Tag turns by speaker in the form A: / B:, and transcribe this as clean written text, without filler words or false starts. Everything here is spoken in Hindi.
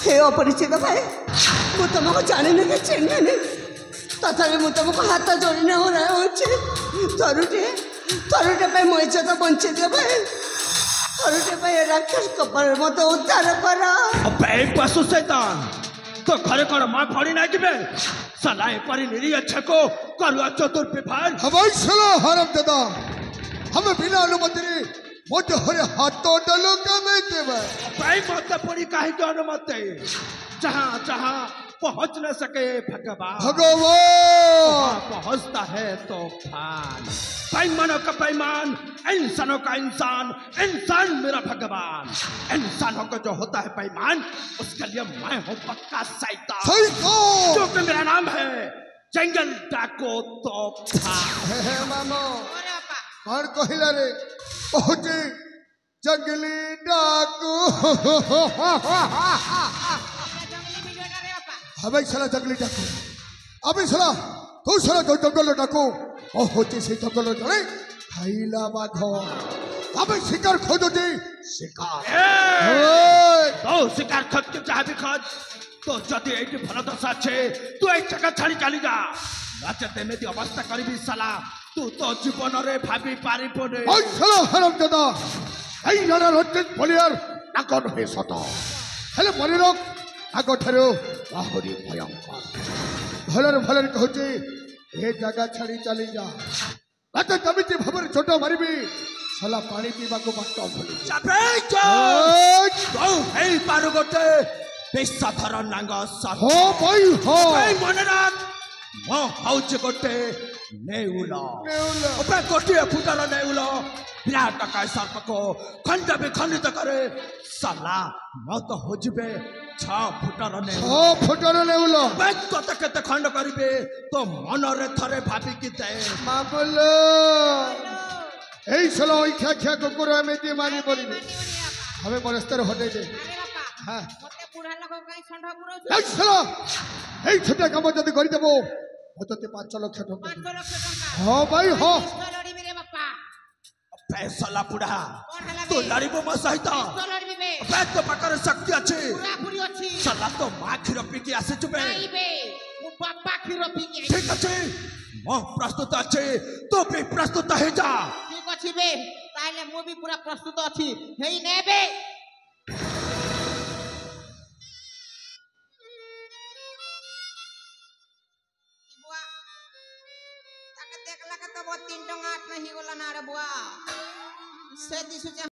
A: हे अपरिचित भाई मु तुमको जानी कि चिन्हनी तथापि मु तुमको हाथ जोड़ने हो रहा थरुटे पे मो इज्जत बंचे दियो भाई थरुटे पे राक्षस कपाल मत उद्धार कर
B: अबे पशु शैतान तो घरे कौन मां पड़ी ना कि सलाह पर निरीह छको करुआ चतुर्विभाग
C: हवाई सला हरम दादा हमें बिना अनुमति मुझे हरे हाथों डालो का मैं देवा
B: भाई मत पड़ी काहे की अनुमति जहां जहां पहुंच न सके भगवान पहुंचता है तो फान बेईमानों का बेईमान इंसानों का इंसान इंसान मेरा भगवान इंसानों का जो होता है बेईमान उसके लिए मैं हूँ पक्का शैतान जो कि मेरा नाम है जंगल डाको तूफान
C: मामो कौन कहिला रे ओजी जंगली डाकू हमें साला जंगली डाकू अभी साला तू साला जो जंगल डाकू ओ होची से जंगल जड़े खाइला बाघ अबे शिकार खोजोजी शिकार
B: तो शिकार खोज के चाहे भी खोज तो जदि एटी भल दशा छे तू एक जगह छाड़ी चली जा नचते में अवस्था करी साला तू तो जीवन रे भाभी पारी पड़े
C: ओय साला हराम दादा এই লড়ার হচ্ছে বলিয়ার নাকট হয়ে শত হেলে বলিরক আগঠারু আহরি ভয়ঙ্কর ভলরে ভলরে কହୁଛି ଏ ଜାଗା ଛାଡ଼ି ଚାଲି ଯା ମତେ କେମିତି ଭାବରେ ଛୋଟ ମାରିବି ସାଲା ପାଣି ପିଇବାକୁ ବାଟ ଭୁଲି
B: ଚାପେ ତୁ ହେଇ ପାରୁ ଗୋଟେ ବିଷଧର ନାଙ୍ଗ
C: ହୋ ଭାଇ ହୋ
B: ମନେ ରାଖ ମୁଁ ହଉଛି ଗୋଟେ ନେଉଳ ଉପରେ ଗୋଟିଏ ଫୁଟର ନେଉଳ विराट का सर्प को खंड विखंडित करे साला न तो हो जबे 6 फुटर नेउल कते कते खंड करिबे तो मन रे थरे भाबी की दे
C: माबलो एई सलो इखा खा कुकुर एमिति मानी बोलिबे हमें परस्तर हटे दे हां मते बुढ़ा लोग काई संढा पुरो एई सलो एई छोटा काम जदी करि देबो मते 5 लाख टका 5 लाख टका हां भाई हां
B: फैसला बुढ़ा तो लड़बो मो सहित तो पाकर शक्ति अच्छे चला तो माँ क्षीर पीके आसे चुबे ठीक अच्छे मो प्रस्तुत अच्छे तो भी प्रस्तुत है जा
D: ठीक अच्छी बे ताले मो भी पूरा प्रस्तुत अच्छी हेई नेबे बुआ ताके देखला के तो 3 टंगा 8 नहीं होला ना रे बुआ से दिसु जे